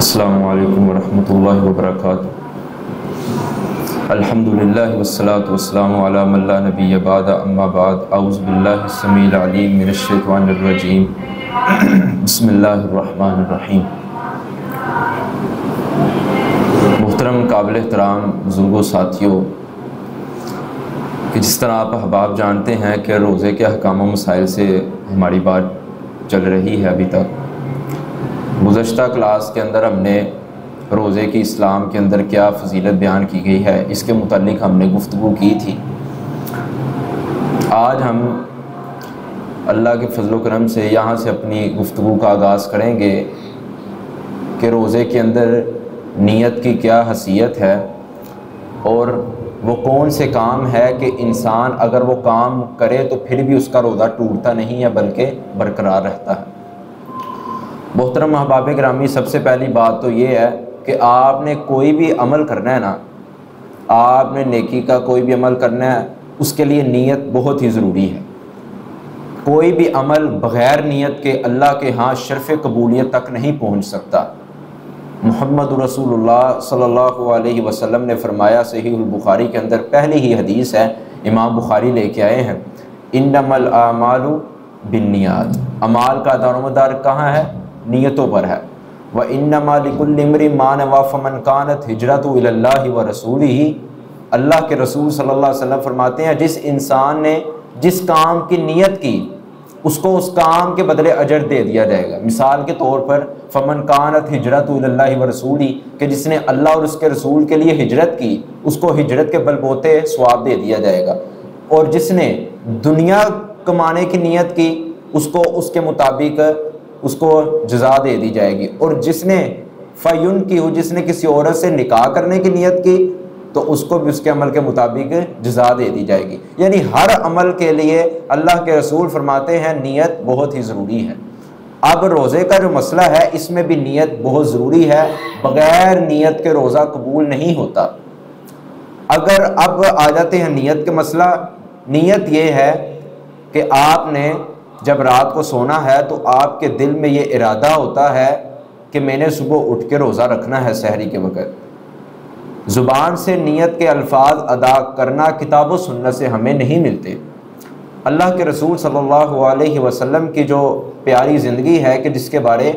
अस्सलामु अलैकुम वरहमतुल्लाहि वबरकातुहू। अल्हम्दुलिल्लाहि वस्सलातु वस्सलामु अला मन ला नबिय्य बअद, अम्मा बाद। औज़ु बिल्लाहि स्समीइल अलीम मिनश शैतानिर रजीम। बिस्मिल्लाहिर रहमानिर रहीम। मुहतरम काबिल एहतराम बुज़ुर्गों, साथियों, कि जिस तरह आप अहबाब जानते हैं कि रोज़े के अहकाम व मसाइल से हमारी बात चल रही है। अभी तक गुज़श्ता क्लास के अंदर हमने रोज़े की इस्लाम के अंदर क्या फ़जीलत बयान की गई है, इसके मुतालिक हमने गुफ्तगू की थी। आज हम अल्लाह के फजल व करम से यहाँ से अपनी गुफ्तगू का आगाज़ करेंगे कि रोज़े के अंदर नीयत की क्या हसीयत है और वो कौन से काम है कि इंसान अगर वो काम करे तो फिर भी उसका रोज़ा टूटता नहीं है बल्कि बरकरार रहता है। मोहतरम अहबाब गिरामी, सबसे पहली बात तो ये है कि आपने कोई भी अमल करना है ना, आपने नेकी का कोई भी अमल करना है, उसके लिए नीयत बहुत ही ज़रूरी है। कोई भी अमल बग़ैर नीयत के अल्लाह के यहाँ शर्फ़ कबूलियत तक नहीं पहुँच सकता। मुहम्मद रसूलुल्लाह सल्लल्लाहु अलैहि वसल्लम ने फरमाया, सहीहुल बुखारी के अंदर पहली ही हदीस है, इमाम बुखारी लेके आए हैं, इन्नमल आमालु बिन्नियात। अमाल का दारोमदार कहाँ है? नीयतों पर है। व इन्नमा लिकुल्लि इम्रिइन मा नवा फमन कानत हिजरतु इलल्लाहि व रसूलिही। अल्लाह के रसूल सल्लल्लाहु अलैहि वसल्लम फरमाते हैं, जिस इंसान ने जिस काम की नीयत की उसको उस काम के बदले अजर दे दिया जाएगा। मिसाल के तौर पर फमन कानत हिजरतु इलल्लाहि व रसूली, कि जिसने अल्लाह और उसके रसूल के लिए हिजरत की उसको हिजरत के बलबोते सवाब दे दिया जाएगा। और जिसने दुनिया कमाने की नीयत की उसको उसके मुताबिक उसको जज़ा दे दी जाएगी। और जिसने फ़युन की हो, जिसने किसी औरत से निकाह करने की नीयत की तो उसको भी उसके अमल के मुताबिक जज़ा दे दी जाएगी। यानी हर अमल के लिए अल्लाह के रसूल फरमाते हैं नीयत बहुत ही ज़रूरी है। अब रोज़े का जो मसला है इसमें भी नीयत बहुत ज़रूरी है, बग़ैर नीयत के रोज़ा कबूल नहीं होता। अगर अब आ जाते हैं नीयत के मसला, नीयत ये है कि आपने जब रात को सोना है तो आपके दिल में ये इरादा होता है कि मैंने सुबह उठ के रोज़ा रखना है सहरी के वक़्त। ज़ुबान से नीयत के अल्फाज अदा करना किताब व सुन्नत से हमें नहीं मिलते। अल्लाह के रसूल सल्लल्लाहु अलैहि वसल्लम की जो प्यारी ज़िंदगी है कि जिसके बारे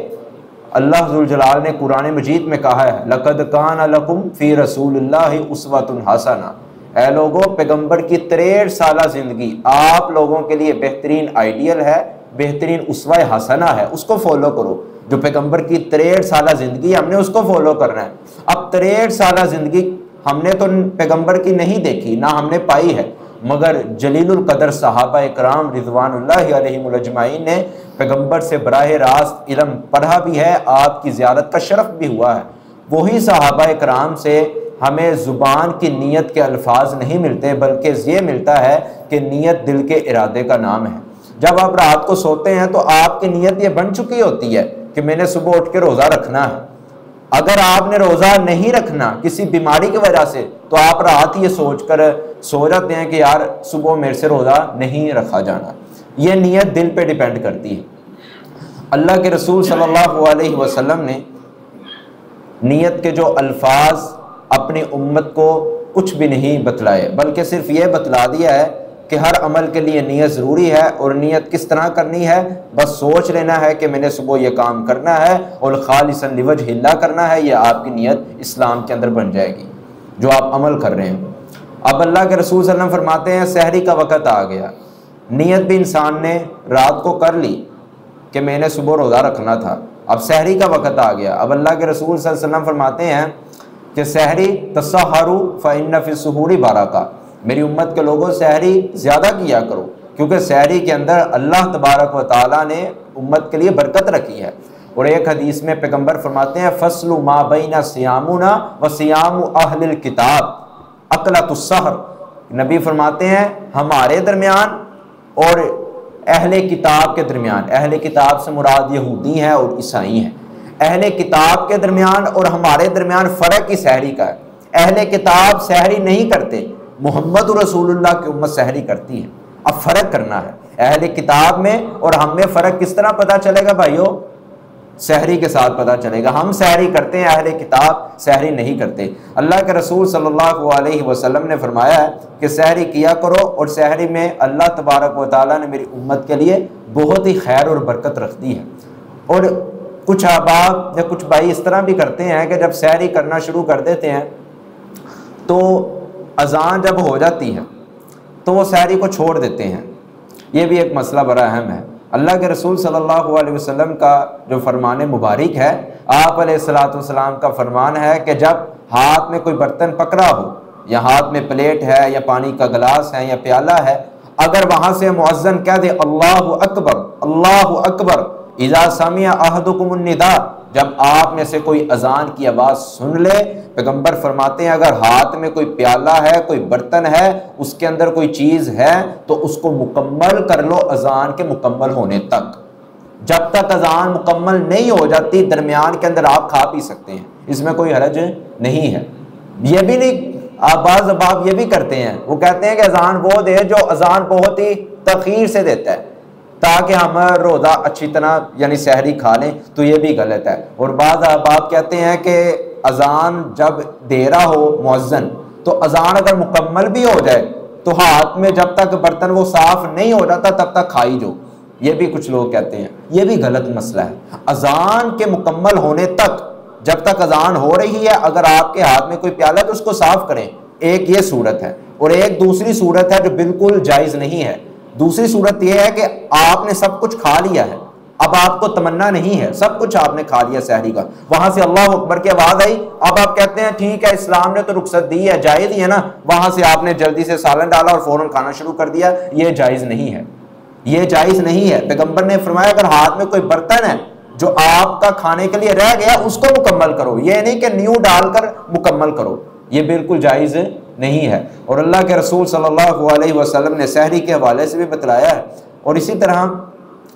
अल्लाह ज़ुल जलाल ने कुरान मजीद में कहा है, लक़द कान लकुम फ़ी रसूलिल्लाहि उस्वतुन हसना। ऐ लोगों, पैगंबर की 63 साला ज़िंदगी आप लोगों के लिए बेहतरीन आइडियल है, बेहतरीन उस्वा हसना है, उसको फॉलो करो। जो पैगंबर की 63 साला ज़िंदगी हमने उसको फॉलो करना है। अब 63 साला ज़िंदगी हमने तो पैगंबर की नहीं देखी, ना हमने पाई है, मगर जलीलुल कदर सहाबा इकराम रिज़वानुल्लाहि अलैहिम अजमाइन ने पैगंबर से बराह रास्त इल्म पढ़ा भी है, आपकी ज़ियारत का शरफ भी हुआ है। वही सहाबा इकराम से हमें ज़ुबान की नीयत के अल्फाज नहीं मिलते, बल्कि ये मिलता है कि नीयत दिल के इरादे का नाम है। जब आप रात को सोते हैं तो आपकी नीयत ये बन चुकी होती है कि मैंने सुबह उठ के रोज़ा रखना है। अगर आपने रोज़ा नहीं रखना किसी बीमारी की वजह से तो आप रात ये सोच कर सो जाते हैं कि यार सुबह मेरे से रोज़ा नहीं रखा जाना। ये नीयत दिल पे डिपेंड करती है। अल्लाह के रसूल सल्लल्लाहु अलैहि वसल्लम ने नीयत के जो अल्फाज अपनी उम्मत को कुछ भी नहीं बतलाए, बल्कि सिर्फ ये बतला दिया है कि हर अमल के लिए नीयत ज़रूरी है। और नीयत किस तरह करनी है? बस सोच लेना है कि मैंने सुबह ये काम करना है और खालिसन लिवजहिल्लाह करना है, यह आपकी नीयत इस्लाम के अंदर बन जाएगी जो आप अमल कर रहे हैं। अब अल्लाह के रसूल सल्लल्लाहु अलैहि वसल्लम फरमाते हैं, सहरी का वक़्त आ गया, नीयत भी इंसान ने रात को कर ली कि मैंने सुबह रोज़ा रखना था। अब सहरी का वक़्त आ गया। अब अल्लाह के रसूल सल्लल्लाहु अलैहि वसल्लम फरमाते हैं कि सहरी तसहरु फ़इन्न फ़ी सुहूरी बरका। मेरी उम्मत के लोगों, सहरी ज़्यादा किया करो, क्योंकि सहरी के अंदर अल्लाह तबारक व तआला ने उम्मत के लिए बरकत रखी है। और एक हदीस में पैगंबर फरमाते हैं, फस्लु मा बैना सियामुना व सियामु अहलिल किताब अकलतुस सहर। नबी फरमाते हैं हमारे दरमियान और अहले किताब के दरमियान, अहले किताब से मुराद यहूदी हैं और ईसाई हैं, अहले किताब के दरमियान और हमारे दरमियान फ़र्क ही सहरी का है। अहले किताब सहरी नहीं करते, मोहम्मद रसूलुल्लाह की उम्मत सहरी करती है। अब फ़र्क करना है अहले किताब में और हम में फ़र्क किस तरह पता चलेगा भाइयों? सहरी के साथ पता चलेगा। हम सहरी करते हैं, अहले किताब सहरी नहीं करते। अल्लाह के रसूल सल्लल्लाहु अलैहि वसल्लम ने फरमाया है कि सहरी किया करो, और सहरी में अल्लाह तबारक व तआला ने मेरी उम्मत के लिए बहुत ही खैर और बरकत रख दी है। और कुछ अहबाब या कुछ भाई इस तरह भी करते हैं कि जब सहरी करना शुरू कर देते हैं तो अजान जब हो जाती है तो वो सहरी को छोड़ देते हैं। ये भी एक मसला बड़ा अहम है। अल्लाह के रसूल सल्लल्लाहु अलैहि वसल्लम का जो फरमान मुबारक है, आप अलैहिस्सलातु वस्सलाम का फरमान है कि जब हाथ में कोई बर्तन पकड़ा हो, या हाथ में प्लेट है या पानी का गिलास है या प्याला है, अगर वहाँ से मुअज्जिन कह दे अल्लाहु अकबर अल्लाहु अकबर इज़ा समिअ अहदुकुमुन निदा, जब आप में से कोई अजान की आवाज़ सुन ले, पैगंबर फरमाते हैं अगर हाथ में कोई प्याला है, कोई बर्तन है, उसके अंदर कोई चीज़ है, तो उसको मुकम्मल कर लो अजान के मुकम्मल होने तक। जब तक अजान मुकम्मल नहीं हो जाती दरमियान के अंदर आप खा पी सकते हैं, इसमें कोई हरज नहीं है। ये भी नहीं, बाज़ अहबाब ये भी करते हैं, वो कहते हैं कि अजान वो दे जो अजान बहुत ही तखीर से देता है ताकि हम रोज़ा अच्छी तरह यानी सहरी खा लें, तो ये भी गलत है। और बाज़ अहबाब कहते हैं कि अजान जब दे रहा हो मुअज्जिन, तो अजान अगर मुकम्मल भी हो जाए तो हाथ में जब तक बर्तन वो साफ नहीं हो जाता तब तक खाई जो, ये भी कुछ लोग कहते हैं, ये भी गलत मसला है। अजान के मुकम्मल होने तक, जब तक अजान हो रही है, अगर आपके हाथ में कोई प्याला तो उसको साफ करें। एक ये सूरत है, और एक दूसरी सूरत है जो बिल्कुल जायज़ नहीं है। दूसरी सूरत यह है कि आपने सब कुछ खा लिया है, अब आपको तमन्ना नहीं है, सब कुछ आपने खा लिया सहरी का, वहां से अल्लाह अकबर की आवाज आई, अब आप कहते हैं ठीक है इस्लाम ने तो रुख्सत दी है, जायज़ ही है ना, वहां से आपने जल्दी से सालन डाला और फौरन खाना शुरू कर दिया, ये जायज़ नहीं है, ये जायज़ नहीं है। पैगंबर ने फरमाया अगर हाथ में कोई बर्तन है जो आपका खाने के लिए रह गया उसको मुकम्मल करो, ये नहीं कि न्यू डालकर मुकम्मल करो, ये बिल्कुल जायज़ नहीं है। और अल्लाह के रसूल सल्लल्लाहु अलैहि वसल्लम ने सहरी के हवाले से भी बतलाया है। और इसी तरह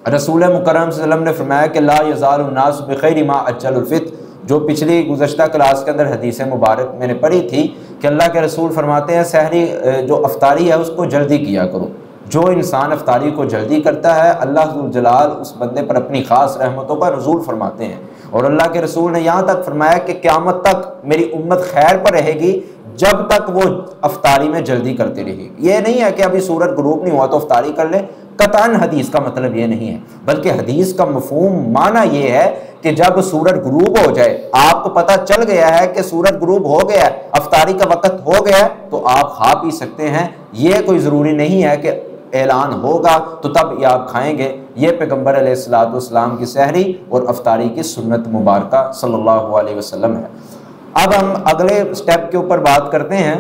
रसूल मुकर्रम सल्लल्लाहु अलैहि वसल्लम ने फरमाया कि ला यज़ालु नास बिखैरि मा अज्जलुल फित्र, जो पिछली गुज़श्ता क्लास के अंदर हदीस मुबारक मैंने पढ़ी थी कि अल्लाह के रसूल फरमाते हैं सहरी जो अफ्तारी है उसको जल्दी किया करो। जो इंसान अफ्तारी को जल्दी करता है अल्लाह ज़ुल जलाल उस बंदे पर अपनी ख़ास रहमतों का नुज़ूल फरमाते हैं। और अल्लाह के रसूल ने यहाँ तक फरमाया कि क़यामत तक मेरी उम्मत खैर पर रहेगी जब तक वो अफ्तारी में जल्दी करती रहेगी। ये नहीं है कि अभी सूरज गुरूब नहीं हुआ तो अफ्तारी कर ले, कतन हदीस का मतलब ये नहीं है, बल्कि हदीस का मफहूम माना ये है कि जब सूरज गुरूब हो जाए, आपको पता चल गया है कि सूरज गुरूब हो गया है, अफ्तारी का वक़्त हो गया है, तो आप खा पी सकते हैं। ये कोई ज़रूरी नहीं है कि ऐलान होगा तो तब ये आप खाएंगे। ये पैगंबर अलैहिस्सलातु वस्सलाम की सहरी और अफ्तारी की सुन्नत मुबारका सल्लल्लाहु अलैहि वसल्लम है। अब हम अगले स्टेप के ऊपर बात करते हैं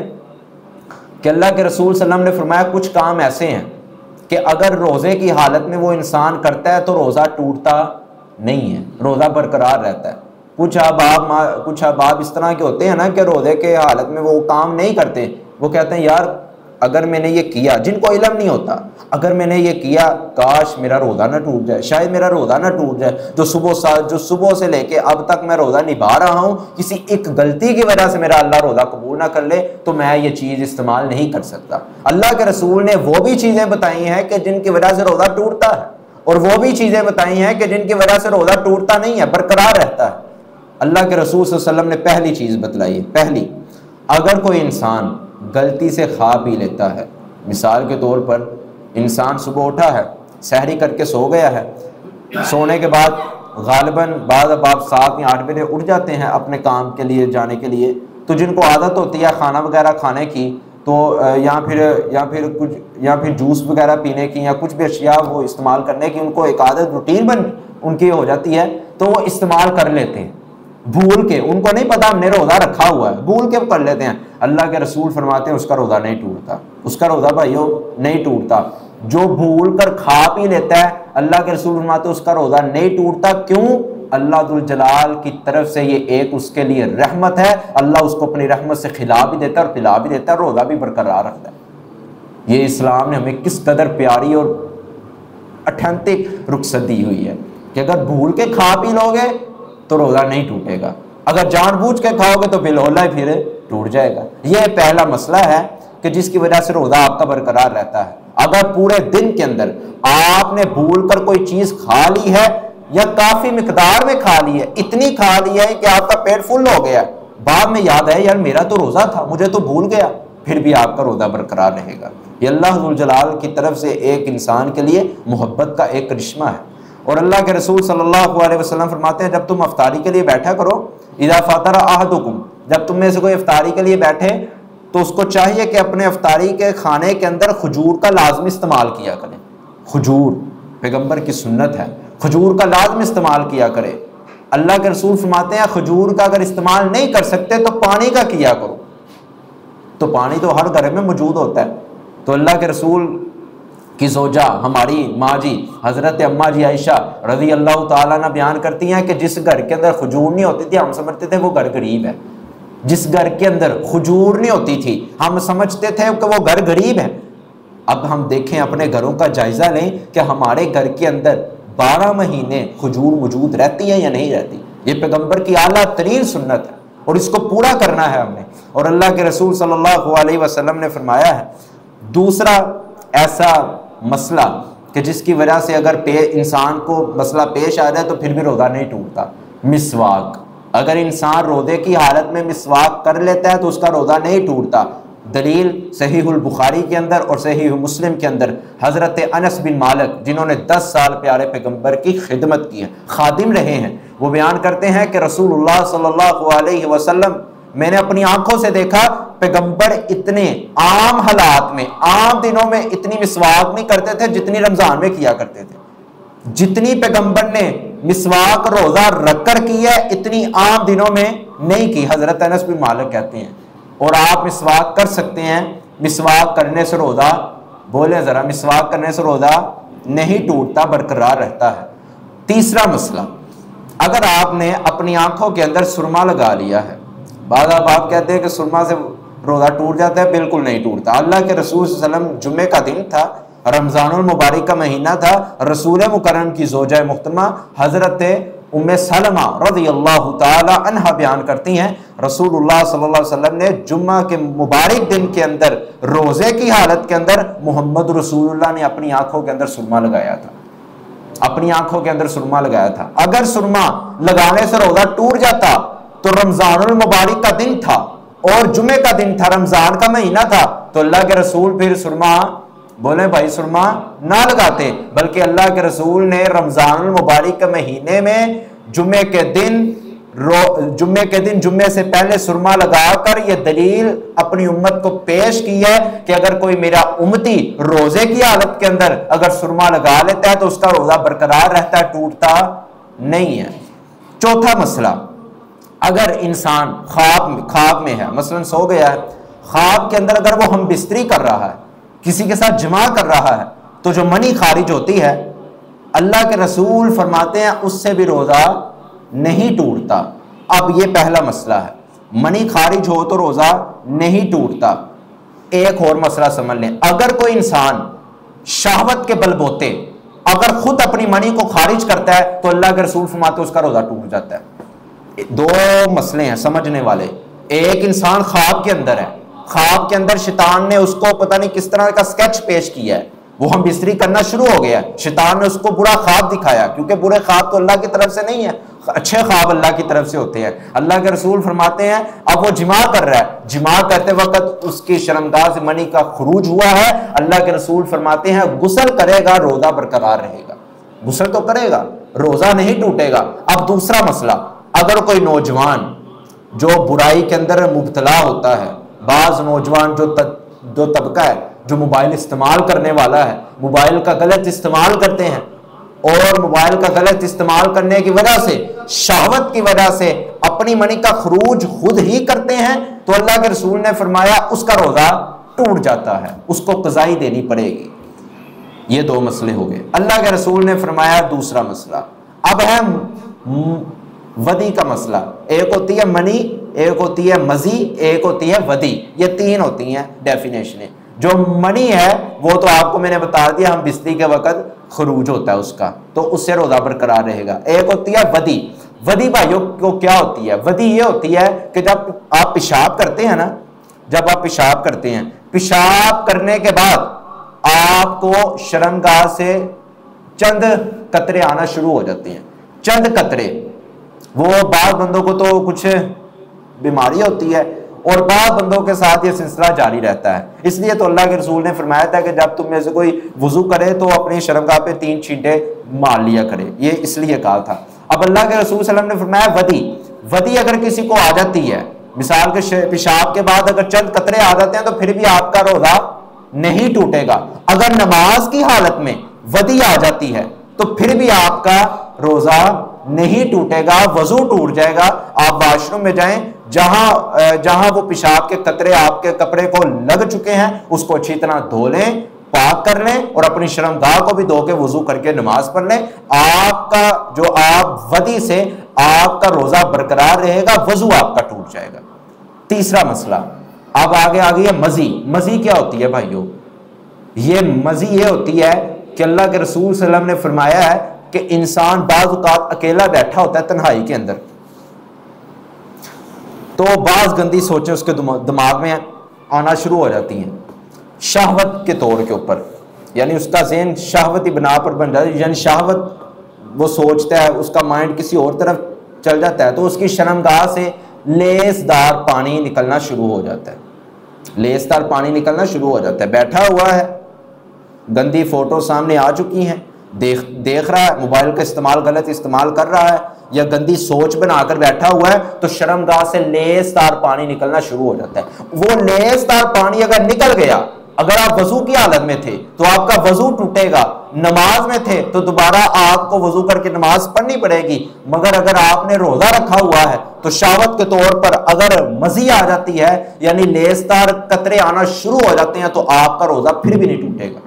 कि अल्लाह के रसूल सल्लल्लाहु अलैहि वसल्लम ने फरमाया कुछ काम ऐसे हैं कि अगर रोज़े की हालत में वो इंसान करता है तो रोज़ा टूटता नहीं है, रोज़ा बरकरार रहता है। कुछ अहबाब इस तरह के होते हैं ना कि रोज़े के हालत में वो काम नहीं करते, वो कहते हैं यार अगर मैंने ये किया, जिनको इल्म नहीं होता, अगर मैंने ये किया काश मेरा रोज़ा ना टूट जाए, शायद मेरा रोज़ा ना टूट जाए, जो सुबह से लेके अब तक मैं रोज़ा निभा रहा हूँ, किसी एक गलती की वजह से मेरा अल्लाह रोज़ा कबूल ना कर ले तो मैं ये चीज़ इस्तेमाल नहीं कर सकता। अल्लाह के रसूल ने वो भी चीज़ें बताई हैं कि जिनकी वजह से रोज़ा टूटता है, और वो भी चीज़ें बताई हैं कि जिनकी वजह से रोज़ा टूटता नहीं है, बरकरार रहता है। अल्लाह के रसूल सल्लल्लाहु अलैहि वसल्लम ने पहली चीज़ बताई है, पहली, अगर कोई इंसान गलती से खा पी लेता है, मिसाल के तौर पर इंसान सुबह उठा है, सहरी करके सो गया है, सोने के बाद गालिबन बाद अब आप 7 या 8 बजे उठ जाते हैं अपने काम के लिए जाने के लिए, तो जिनको आदत होती है खाना वगैरह खाने की, तो या फिर जूस वगैरह पीने की या कुछ भी अशिया वो इस्तेमाल करने की उनको एक आदत रूटीन बन उनकी हो जाती है, तो वो इस्तेमाल कर लेते हैं भूल के, उनको नहीं पता हमने रोज़ा रखा हुआ है, भूल के कर लेते हैं। अल्लाह के रसूल फरमाते हैं उसका रोज़ा नहीं टूटता, उसका रोज़ा भाइयों नहीं टूटता। जो भूल कर खा पी लेता है, अल्लाह के रसूल फरमाते हैं उसका रोज़ा नहीं टूटता। क्यों? अल्लाह दुल जलाल की तरफ से ये एक उसके लिए रहमत है, अल्लाह उसको अपनी रहमत से खिला भी देता है और पिला भी देता है, रोज़ा भी बरकरार रखता है। ये इस्लाम ने हमें किस कदर प्यारी और अथेंटिक रुखसत दी हुई है कि अगर भूल के खा पी लोगे तो रोज़ा नहीं टूटेगा, अगर जानबूझ के खाओगे तो बिलौला ही फिर टूट जाएगा। यह पहला मसला है कि जिसकी वजह से रोज़ा आपका बरकरार रहता है। अगर पूरे दिन के अंदर आपने भूल कर कोई चीज़ खा ली है या काफी मिकदार में खा ली है, इतनी खा ली है कि आपका पेट फुल हो गया, बाद में याद है यार मेरा तो रोजा था, मुझे तो भूल गया, फिर भी आपका रोजा बरकरार रहेगा। ये अल्लाह जुल जलाल की तरफ से एक इंसान के लिए मोहब्बत का एक करिश्मा है। और अल्लाह के रसूल सल्लल्लाहु अलैहि वसल्लम फरमाते हैं, जब तुम अफ्तारी के लिए बैठा करो, इज़ा फ़तरा अहदुकुम, जब तुम में से कोई अफ्तारी के लिए बैठे तो उसको चाहिए कि अपने अफ्तारी के खाने के अंदर खजूर का लाजमी इस्तेमाल किया करें। खजूर पैगंबर की सुन्नत है, खजूर का लाजमी इस्तेमाल किया करे। अल्लाह के रसूल फरमाते हैं खजूर का अगर इस्तेमाल नहीं कर सकते तो पानी का किया करो, तो पानी तो हर घर में मौजूद होता है। तो अल्लाह के रसूल की ज़ौजा हमारी माँ जी हज़रत अम्मा जी आयशा रज़ी अल्लाह ताला अन्हा बयान करती हैं कि जिस घर के अंदर खजूर नहीं होती थी हम समझते थे वो घर गरीब है। जिस घर के अंदर खजूर नहीं होती थी हम समझते थे कि वो घर गरीब है। अब हम देखें, अपने घरों का जायजा लें कि हमारे घर के अंदर 12 महीने खजूर मौजूद रहती है या नहीं रहती। ये पैगंबर की आला तरीन सुन्नत है और इसको पूरा करना है हमने। और अल्लाह के रसूल सल्लल्लाहु अलैहि वसल्लम ने फरमाया है, दूसरा ऐसा मसला कि जिसकी वजह से अगर इंसान को मसला पेश आ जाए तो फिर भी रोज़ा नहीं टूटता, मिसवाक। अगर इंसान रोज़े की हालत में मिसवाक कर लेता है तो उसका रोज़ा नहीं टूटता। दलील सहीहुल बुखारी के अंदर और सहीह मुस्लिम के अंदर हज़रत अनस बिन मालिक, जिन्होंने 10 साल प्यारे पैगंबर की खिदमत की है, खादिम रहे हैं, वो बयान करते हैं कि रसूलुल्लाह सल्लल्लाहु अलैहि वसल्लम, मैंने अपनी आंखों से देखा पैगंबर इतने आम हालात में, आम दिनों में इतनी मिसवाक नहीं करते थे जितनी रमजान में किया करते थे। जितनी पैगंबर ने मिसवाक रोजा रखकर की है इतनी आम दिनों में नहीं की। हजरत अनस बिन मालिक कहते हैं, और आप मिसवाक कर सकते हैं, मिसवाक करने से रोजा, बोले जरा, मिसवाक करने से रोजा नहीं टूटता, बरकरार रहता है। तीसरा मसला, अगर आपने अपनी आंखों के अंदर सुरमा लगा लिया है, बाद आप कहते हैं कि सुरमा से रोजा टूट जाता है, बिल्कुल नहीं टूटता। अल्लाह के रसूल सल्लल्लाहु अलैहि वसल्लम, जुम्मे का दिन था, रमजानुल मुबारक का महीना था, रसूल मुकर्रम की ज़ौजा मुहतरमा हजरत उम्मे सलमा रज़ियल्लाहु ताला अन्हा बयान करती हैं, रसूलुल्लाह सल्लल्लाहु अलैहि वसल्लम ने जुम्मा के मुबारक दिन के अंदर रोजे की हालत के अंदर मोहम्मद रसूलुल्लाह ने अपनी आंखों के अंदर सुरमा लगाया था, अपनी आंखों के अंदर सुरमा लगाया था। अगर सुरमा लगाने से रोजा टूट जाता तो रमजानुल मुबारक का दिन था और जुमे का दिन था, रमजान का महीना था, तो अल्लाह के रसूल फिर सुरमा, बोले भाई सुरमा ना लगाते, बल्कि अल्लाह के रसूल ने रमजानुल मुबारक के महीने में जुमे के दिन जुम्मे से पहले सुरमा लगाकर यह दलील अपनी उम्मत को पेश की है कि अगर कोई मेरा उम्मती रोजे की हालत के अंदर अगर सुरमा लगा लेता है तो उसका रोजा बरकरार रहता है, टूटता नहीं है। चौथा मसला, अगर इंसान ख्वाब में है, मसलन सो गया है, ख्वाब के अंदर अगर वो हम बिस्तरी कर रहा है, किसी के साथ जमा कर रहा है, तो जो मनी खारिज होती है, अल्लाह के रसूल फरमाते हैं उससे भी रोजा नहीं टूटता। अब ये पहला मसला है, मनी खारिज हो तो रोजा नहीं टूटता। एक और मसला समझ लें, अगर कोई इंसान शहवत के बलबोते अगर खुद अपनी मनी को खारिज करता है तो अल्लाह के रसूल फरमाते उसका रोजा टूट जाता है। दो मसले हैं समझने वाले। एक इंसान ख्वाब के अंदर है, ख्वाब के अंदर शैतान ने उसको पता नहीं किस तरह का स्केच पेश किया है, वो हम बिस्तरी करना शुरू हो गया, शैतान ने उसको बुरा ख्वाब दिखाया, क्योंकि बुरे ख्वाब तो अल्लाह की तरफ से नहीं है, अच्छे ख्वाब अल्लाह की तरफ से होते हैं। अल्लाह के रसूल फरमाते हैं अब वो जिमा कर रहा है, जिमा करते वक्त उसकी शर्मगाह से मनी का खुरूज हुआ है, अल्लाह के रसूल फरमाते हैं गुस्ल करेगा, रोजा बरकरार रहेगा। गुस्ल तो करेगा, रोजा नहीं टूटेगा। अब दूसरा मसला, अगर कोई नौजवान जो बुराई के अंदर मुब्तला होता है, बाज नौजवान जो तबका है जो मोबाइल इस्तेमाल करने वाला है, मोबाइल का गलत इस्तेमाल करते हैं और मोबाइल का गलत इस्तेमाल करने की वजह से, शहवत की वजह से अपनी मनी का खरूज खुद ही करते हैं, तो अल्लाह के रसूल ने फरमाया उसका रोजा टूट जाता है, उसको कज़ाई देनी पड़ेगी। ये दो मसले हो गए। अल्लाह के रसूल ने फरमाया दूसरा मसला, अब है वदी का मसला। एक होती है मनी, एक होती है मजी, एक होती है वदी। ये तीन होती हैं डेफिनेशनें। जो मनी है वो तो आपको मैंने बता दिया, हम बिस्तरी के वक्त खरूज होता है उसका, तो उससे रोजा बरकरार रहेगा। एक होती है वदी। वदी भाइयों को क्या होती है? वदी ये होती है कि जब आप पेशाब करते हैं ना, जब आप पेशाब करते हैं, पेशाब करने के बाद आपको शर्मगाह से चंद कतरे आना शुरू हो जाते हैं। चंद कतरे, वो बाद बंदों को तो कुछ बीमारी होती है और बाद बंदों के साथ ये सिलसिला जारी रहता है। इसलिए तो अल्लाह के रसूल ने फरमाया था कि जब तुम में से कोई वुजू करे तो अपनी शर्मगाह पे 3 छींटे मार लिया करे, ये इसलिए कहा था। अब अल्लाह के रसूल सल्लल्लाहु अलैहि वसल्लम ने फरमाया वदी अगर किसी को आ जाती है, मिसाल के पेशाब के बाद अगर चंद कतरे आ जाते हैं तो फिर भी आपका रोजा नहीं टूटेगा। अगर नमाज की हालत में वदी आ जाती है तो फिर भी आपका रोजा नहीं टूटेगा, वजू टूट जाएगा। आप वॉशरूम में जाएं, जहां वो पेशाब के कतरे आपके कपड़े को लग चुके हैं उसको अच्छी तरह धो लें, पाक कर लें और अपनी शर्मगाह को भी धो के वजू करके नमाज पढ़ लें। आपका जो आप वदी से आपका रोजा बरकरार रहेगा, वजू आपका टूट जाएगा। तीसरा मसला अब आगे आ गई है मजी। मजी क्या होती है भाइयों? ये मजी ये होती है कि अल्लाह के रसूल सल्लल्लाहु अलैहि वसल्लम ने फरमाया है कि इंसान बाज़ औक़ात अकेला बैठा होता है तन्हाई के अंदर, तो बाज़ गंदी सोचें उसके दिमाग में आना शुरू हो जाती हैं शहवत के तौर के ऊपर, यानी उसका ज़हन शहवती बना पर बन जाता है, यानी शहवत वो सोचता है, उसका माइंड किसी और तरफ चल जाता है, तो उसकी शर्मगाह से लेसदार पानी निकलना शुरू हो जाता है, लेसदार पानी निकलना शुरू हो जाता है। बैठा हुआ है, गंदी फोटो सामने आ चुकी हैं, देख रहा है, मोबाइल का इस्तेमाल गलत इस्तेमाल कर रहा है या गंदी सोच बनाकर बैठा हुआ है, तो शर्मगाह से लेसदार पानी निकलना शुरू हो जाता है। वो लेसदार पानी अगर निकल गया, अगर आप वजू की हालत में थे तो आपका वजू टूटेगा, नमाज में थे तो दोबारा आपको वजू करके नमाज पढ़नी पड़ेगी। मगर अगर आपने रोजा रखा हुआ है तो शहावत के तौर पर अगर मजी आ जाती है, यानी लेसदार कतरे आना शुरू हो जाते हैं, तो आपका रोजा फिर भी नहीं टूटेगा।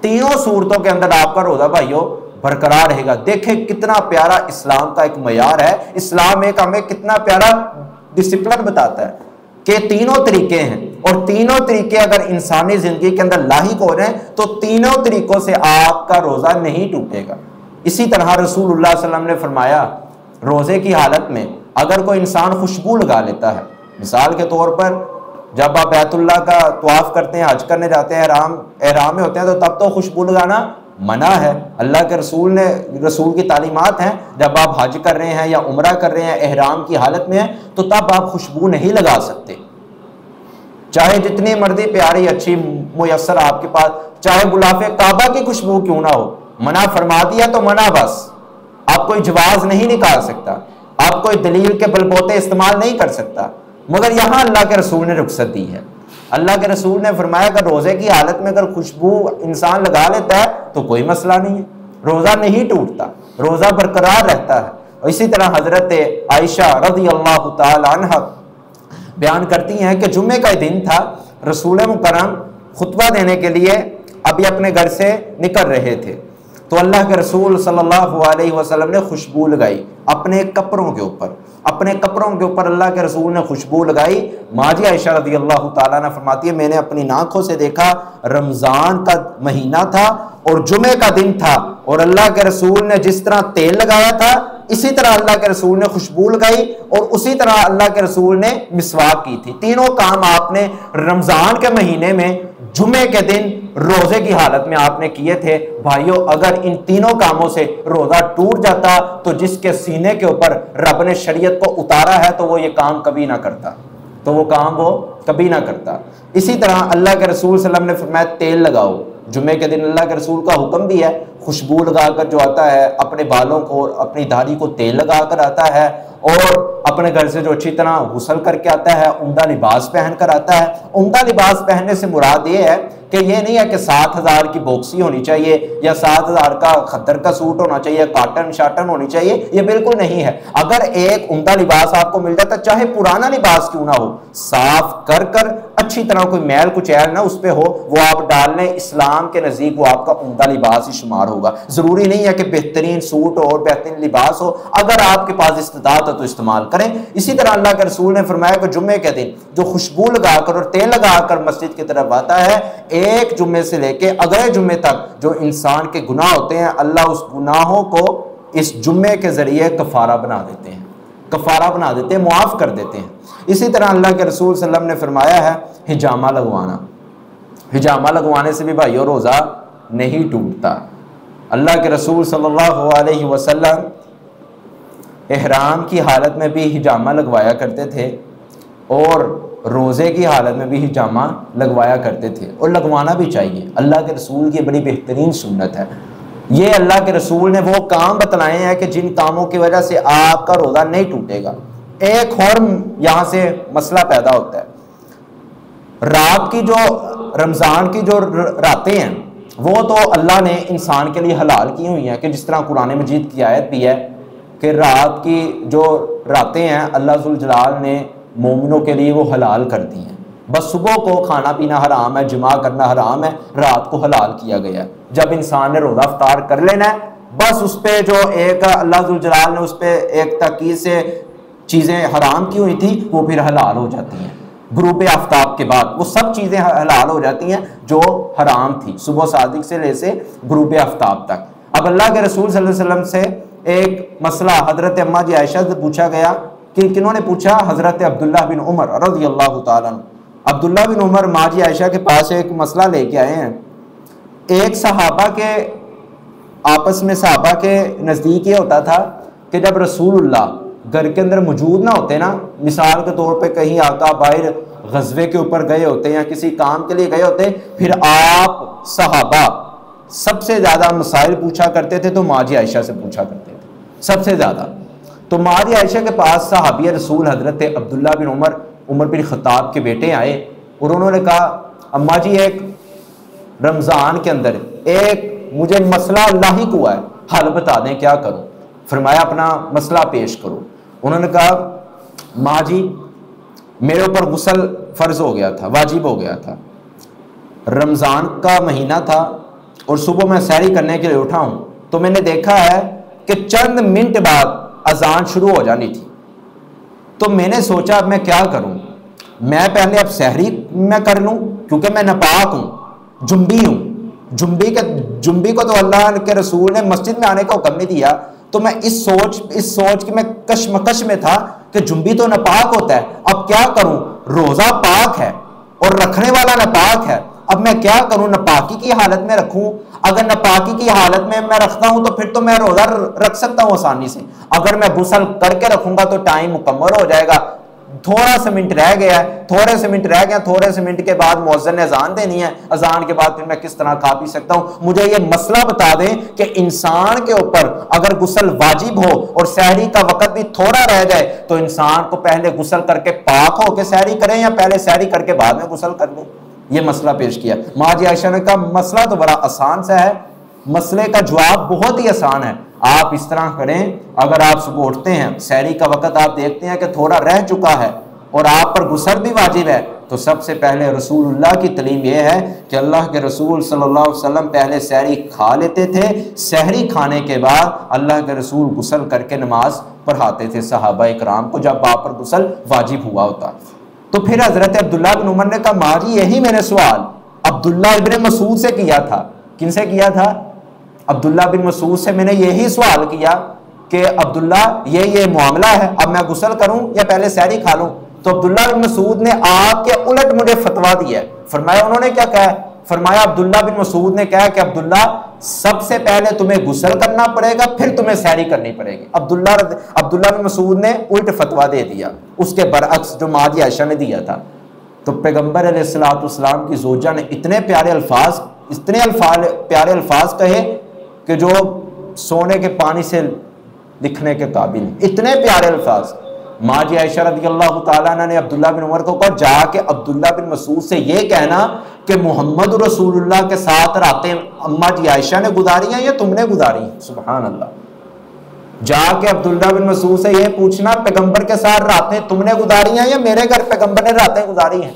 तीनों सूरतों के अंदर आपका रोजा भाइयों बरकरार रहेगा। देखें कितना प्यारा इस्लाम का एक मयार है, इस्लाम एक हमें कितना प्यारा डिसिप्लिन बताता है कि तीनों तरीके हैं और तीनों तरीके अगर इंसानी जिंदगी के अंदर लाहिक हो रहे हैं तो तीनों तरीकों से आपका रोजा नहीं टूटेगा। इसी तरह रसूलुल्लाह सल्लल्लाहु अलैहि वसल्लम ने फरमाया रोजे की हालत में अगर कोई इंसान खुशबू लगा लेता है, मिसाल के तौर पर जब आप बैतुल्लाह का तवाफ करते हैं, हज करने जाते हैं, एहराम में होते हैं, तो तब तो खुशबू लगाना मना है। अल्लाह के रसूल की तालीमात हैं, जब आप हज कर रहे हैं या उम्रा कर रहे हैं, एहराम की हालत में है, तो तब आप खुशबू नहीं लगा सकते, चाहे जितनी मर्जी प्यारी अच्छी मुयस्सर आपके पास, चाहे गुलाफे काबा की खुशबू क्यों ना हो। मना फरमा दिया तो मना, बस आप कोई जवाज नहीं निकाल सकता, आप कोई दलील के बलबोते इस्तेमाल नहीं कर सकता। मगर यहां अल्लाह के रसूल ने रुख्सत दी है। अल्लाह के रसूल ने फरमाया कि रोजे की हालत में अगर खुशबू इंसान लगा लेता है तो कोई मसला नहीं है, रोजा नहीं टूटता, रोजा बरकरार रहता है। और इसी तरह हजरत आयशा रज़ी अल्लाह तआला अन्हा बयान करती हैं कि जुम्मे का दिन था, रसूल मुकर्रम खुतबा देने के लिए अभी अपने घर से निकल रहे थे, तो अल्लाह के रसूल सल्लल्लाहु अलैहि वसल्लम ने खुशबू लगाई अपने कपड़ों के ऊपर, अपने कपड़ों के ऊपर अल्लाह के रसूल ने खुशबू लगाई। माजी आयशा रज़ी अल्लाह ताला अन्हा फरमाती है मैंने अपनी आंखों से देखा, रमजान का महीना था और जुमे का दिन था, और अल्लाह के रसूल ने जिस तरह तेल लगाया था इसी तरह अल्लाह के रसूल ने खुशबू लगाई और उसी तरह अल्लाह के रसूल ने मिसवाक की थी। तीनों काम आपने रमजान के महीने में जुमे के दिन रोजे की हालत में आपने किए थे। भाइयों अगर इन तीनों कामों से रोजा टूट जाता तो जिसके सीने के ऊपर रब ने शरीयत को उतारा है तो वो ये काम कभी ना करता, तो वो काम वो कभी ना करता। इसी तरह अल्लाह के रसूल सल्लल्लाहु अलैहि वसल्लम ने फरमाया तेल लगाओ। जुमे के दिन अल्लाह के रसूल का हुक्म भी है, खुशबू लगाकर जो आता है अपने बालों को अपनी दाढ़ी को तेल लगाकर आता है, और अपने घर से जो अच्छी तरह गुस्ल करके आता है, उम्दा लिबास पहन कर आता है। उम्दा लिबास पहनने से मुराद ये है कि ये नहीं है कि 7,000 की बॉक्सी होनी चाहिए या 7,000 का खद्दर का सूट होना चाहिए, काटन शाटन होनी चाहिए, ये बिल्कुल नहीं है। अगर एक उम्दा लिबास आपको मिल जाता, चाहे पुराना लिबास क्यों ना हो, साफ कर कर अच्छी तरह कोई मैल कुचैल ना उस पे हो, वो आप डाल लें, इस्लाम के नजदीक वो आपका उम्दा लिबास ही शुमार होगा। जरूरी नहीं है कि बेहतरीन सूट हो, बेहतरीन लिबास हो, अगर आपके पास इस्तिताअत हो तो इस्तेमाल करें। इसी तरह अल्लाह के रसूल ने फरमाया कि जुम्मे के दिन जो खुशबू लगाकर और तेल लगाकर मस्जिद की तरफ आता है, एक जुम्मे से लेके अगले जुम्मे तक जो इंसान के गुनाह होते हैं, अल्लाह उस गुनाहों को इस जुम्मे के जरिए कफारा बना देते हैं, कफारा बना देते हैं, मुआफ कर देते हैं। इसी तरह अल्लाह के रसूल सल्लल्लाहु अलैहि वसल्लम ने फरमाया है हिजामा लगवाना। हिजामा लगवाने से भी भाइयों रोजा नहीं टूटता। अल्लाह के रसूल सल्लल्लाहु अलैहि वसल्लम एहराम की हालत में भी हिजामा लगवाया करते थे और रोज़े की हालत में भी हिजामा लगवाया करते थे, और लगवाना भी चाहिए। अल्लाह के रसूल की बड़ी बेहतरीन सुन्नत है। ये अल्लाह के रसूल ने वो काम बतलाए हैं कि जिन कामों की वजह से आपका रोज़ा नहीं टूटेगा। एक और यहाँ से मसला पैदा होता है, रात की जो रमज़ान की जो रातें हैं वो तो अल्लाह ने इंसान के लिए हलाल की हुई हैं, कि जिस तरह कुरान मजीद की आयत भी है कि रात की जो रातें हैं अल्लाह जुल जलाल ने मोमिनों के लिए वो हलाल कर दी हैं। बस सुबह को खाना पीना हराम है, जिमा करना हराम है, रात को हलाल किया गया है। जब इंसान ने रोज़ा अफ्तार कर लेना है, बस उस पर जो एक अल्लाह जुल जलाल ने उस पर एक ताकीद से चीज़ें हराम की हुई थी वो फिर हलाल हो जाती हैं। गुरूब आफ्ताब के बाद वो सब चीज़ें हलाल हो जाती हैं जो हराम थी, सुबह सादिक से ले से गुरूब आफ्ताब तक। अब अल्लाह के रसूल सल्लल्लाहु अलैहि वसल्लम से एक मसला हज़रत अम्मा जी आयशा से पूछा गया कि किन्होंने पूछा? हज़रत अब्दुल्लाह बिन उमर रज़ियल्लाहु ताला अन्हु। अब्दुल्लाह बिन उमर माँ जी आयशा के पास एक मसला लेके आए हैं। एक सहाबा के आपस में सहाबा के नज़दीक ये होता था कि जब रसूलुल्लाह घर के अंदर मौजूद ना होते ना, मिसाल के तौर पे कहीं आका बाहर गज़वे के ऊपर गए होते या किसी काम के लिए गए होते, फिर आप सहाबा सबसे ज़्यादा मसाइल पूछा करते थे तो माँ जी आयशा से पूछा करते थे सबसे ज़्यादा। तो माँ जी आयशा के पास सहाबी रसूल हज़रत अब्दुल्लाह बिन उमर बिन ख़त्ताब के बेटे आए और उन्होंने कहा, अम्मा जी एक रमज़ान के अंदर एक मुझे मसला लाहिक हुआ है, हल बता दें क्या करूं। फरमाया अपना मसला पेश करो। उन्होंने कहा, माँ जी मेरे ऊपर गुस्ल फ़र्ज हो गया था, वाजिब हो गया था, रमज़ान का महीना था और सुबह मैं सैरी करने के लिए उठा हूँ तो मैंने देखा है कि चंद मिनट बाद अजान शुरू हो जानी थी। तो मैंने सोचा अब मैं क्या करूं, मैं पहले अब सहरी मैं कर लूं क्योंकि मैं नापाक हूं, जुम्बी हूं। जुम्बी को तो अल्लाह के रसूल ने मस्जिद में आने का हुक्म नहीं दिया। तो मैं इस सोच कि मैं कशमकश में था कि जुम्बी तो नापाक होता है, अब क्या करूं, रोजा पाक है और रखने वाला नापाक है, अब मैं क्या करूं, नापाकी की हालत में रखूं। अगर नापाकी की हालत में मैं रखता हूं तो फिर तो मैं रोजा रख सकता हूं आसानी से, अगर मैं गुस्ल करके रखूंगा तो टाइम मुकम्मल हो जाएगा। थोड़ा सा मिनट रह गया है, थोड़े से मिनट रह गया, थोड़े से मिनट के बाद मुअज्जिन ने अजान देनी है, अजान के बाद फिर मैं किस तरह खा पी सकता हूं। मुझे ये मसला बता दें कि इंसान के ऊपर अगर गुस्ल वाजिब हो और सहरी का वक्त भी थोड़ा रह जाए तो इंसान को पहले गुस्ल करके पाक हो के सहरी करें या पहले सहरी करके बाद में गुस्ल कर लें। ये मसला पेश किया। माँ जी आयशा ने कहा मसला तो बड़ा आसान सा है, मसले का जवाब बहुत ही आसान है। आप इस तरह करें, अगर आप सुबह उठते हैं, सहरी का वक्त आप देखते हैं कि थोड़ा रह चुका है और आप पर गुस्ल भी वाजिब है, तो सबसे पहले रसूलुल्लाह की तालीम यह है कि अल्लाह के रसूल सल्लल्लाहु अलैहि वसल्लम पहले सहरी खा लेते थे, सहरी खाने के बाद अल्लाह के रसूल गुस्ल करके नमाज पढ़ाते थे सहाबा इकराम को जब आप पर गुस्ल वाजिब हुआ होता। तो फिर हजरत अब्दुल्लाह बिन उमर ने कहा, माँ जी यही मैंने सवाल अब्दुल्लाह इब्न मसूद से किया था। किनसे किया था? अब्दुल्लाह बिन मसूद से मैंने यही सवाल किया कि अब्दुल्ला ये मामला है, अब मैं गुस्ल करूं या पहले सहरी खा लूं। तो अब्दुल्लाह बिन मसूद ने आपके उलट मुझे फतवा दिया। फरमाया, उन्होंने क्या कहा? फरमाया अब्दुल्लाह बिन मसूद ने कहा कि अब्दुल्ला सबसे पहले तुम्हें गुस्ल करना पड़ेगा फिर तुम्हें सहरी करनी पड़ेगी। अब्दुल्लाह बिन मसूद ने उल्ट फतवा दे दिया, उसके बरअक्स जो माँ जी आयशा ने दिया था। तो पैगंबर अलैहिस्सलाम की ज़ौजा ने इतने प्यारे अल्फाज कहे कि जो सोने के पानी से लिखने के काबिल, इतने प्यारे अल्फाज। माँ जी आयशा रज़ियल्लाहु ताला अन्हा ने अब्दुल्लाह बिन उमर को कहा, जाके अब्दुल्लाह बिन मसूद से ये कहना कि मोहम्मद रसूलुल्लाह के साथ रातें अम्मा जी आयशा ने गुजारी हैं या तुमने गुजारी हैं। सुभान अल्लाह। जाके अब्दुल्लाह बिन मसूद से ये पूछना, पैगंबर के साथ रातें तुमने गुजारी हैं या मेरे घर पैगंबर ने रातें गुजारी हैं।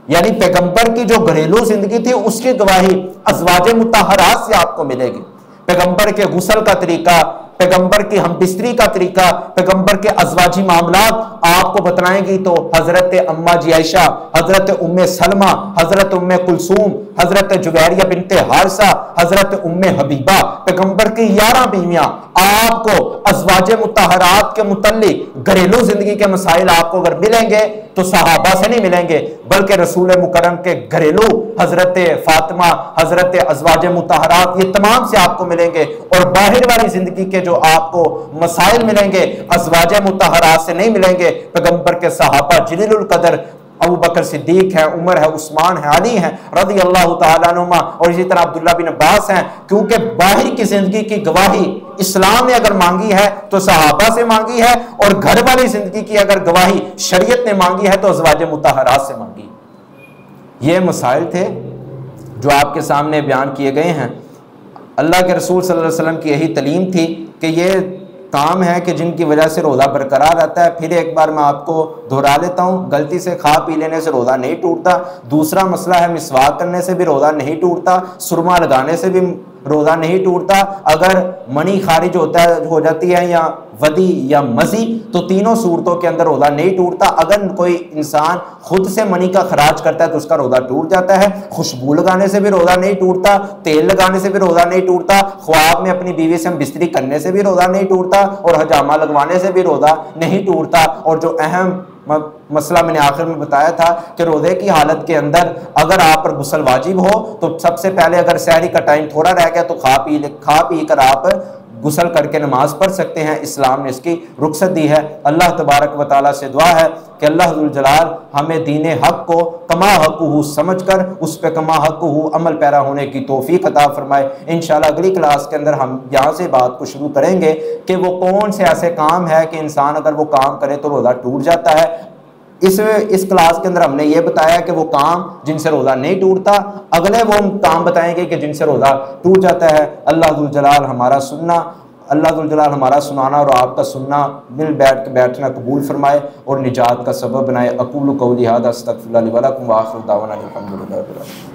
यानी पैगंबर की जो घरेलू जिंदगी थी उसकी गवाही अज़वाजे मुतहरात से आपको मिलेगी। पैगंबर के गुस्ल का तरीका, पैगंबर की हमबिस्तरी का तरीका, पैगंबर के अज़वाजी मामलात आपको बतलाएंगी तो हजरत अम्मा जी आयशा, हजरत उम्मे सलमा, हजरत उम्मे कुलसूम, हजरत जुबैरिया बिनते हारिसा, हजरत उम्मे हबीबा, पैगंबर की 11 बीवियां आपको अज़वाजे मुतहरात के मुतल्लिक घरेलू जिंदगी के मसाइल आपको अगर मिलेंगे तो सहाबा से नहीं मिलेंगे बल्कि रसूल मुकरम के घरेलू हजरत फातिमा, हजरत अज़वाज मुतहरात, ये तमाम से आपको मिलेंगे। और बाहर वाली जिंदगी के जो आपको मसाइल मिलेंगे अज़वाज मुतहरात से नहीं मिलेंगे। पैगंबर के सहाबा जलीलुल कदर अबू बकर सिद्दीक है, उमर है, उस्मान है, अली है रज़ी अल्लाह तआला अन्हुमा, और इसी तरह अब्दुल्ला बिन अब्बास हैं। क्योंकि बाहर की जिंदगी की गवाही इस्लाम ने अगर मांगी है तो सहाबा से मांगी है, और घर वाली जिंदगी की अगर गवाही शरीयत ने मांगी है तो अज़वाज मुतहरात से मांगी। ये मसाइल थे जो आपके सामने बयान किए गए हैं। अल्लाह के रसूल सल्लल्लाहु अलैहि वसल्लम की यही तलीम थी कि ये काम है कि जिनकी वजह से रोज़ा बरकरार रहता है। फिर एक बार मैं आपको दोहरा लेता हूँ, गलती से खा पी लेने से रोज़ा नहीं टूटता। दूसरा मसला है मिसवाक करने से भी रोज़ा नहीं टूटता, सुरमा लगाने से भी रोज़ा नहीं टूटता। अगर मनी खारिज हो जाती है या वदी या मजी, तो तीनों सूरतों के अंदर रोज़ा नहीं टूटता। अगर कोई इंसान खुद से मनी का खराज करता है तो उसका रोज़ा टूट जाता है। खुशबू लगाने से भी रोज़ा नहीं टूटता, तेल लगाने से भी रोज़ा नहीं टूटता, ख्वाब में अपनी बीवी से हम बिस्तरी करने से भी रोज़ा नहीं टूटता, और हजामा लगवाने से भी रोज़ा नहीं टूटता। और जो अहम मसला मैंने आखिर में बताया था कि रोज़े की हालत के अंदर अगर आप पर गुस्ल वाजिब हो तो सबसे पहले अगर सहरी का टाइम थोड़ा रह गया तो खा पी कर आप गुस्ल करके नमाज पढ़ सकते हैं। इस्लाम ने इसकी रुख्सत दी है। अल्लाह तबारक व तआला से दुआ है कि अल्लाह जुल जलाल हमें दीन हक को कमा हक़्क़ुहु समझ कर उस पर कमा हक़्क़ुहु अमल पैरा होने की तौफीक अता फरमाए। इंशाअल्लाह अगली क्लास के अंदर हम यहाँ से बात को शुरू करेंगे कि वो कौन से ऐसे काम है कि इंसान अगर वो काम करे तो रोज़ा टूट जाता है। इस क्लास के अंदर हमने ये बताया कि वो काम जिनसे रोज़ा नहीं टूटता, अगले वो काम बताएंगे कि जिनसे रोज़ा टूट जाता है। अल्लाह जुल जलाल हमारा सुनाना और आपका सुनना मिल बैठना कबूल फरमाए और निजात का सबब बनाए। अक़ूलु क़ौली हाज़ा अस्तग़फ़िरुल्लाह ली व लकुम व आखिरु दावाना अनिल हम्दुलिल्लाहि रब्बिल आलमीन।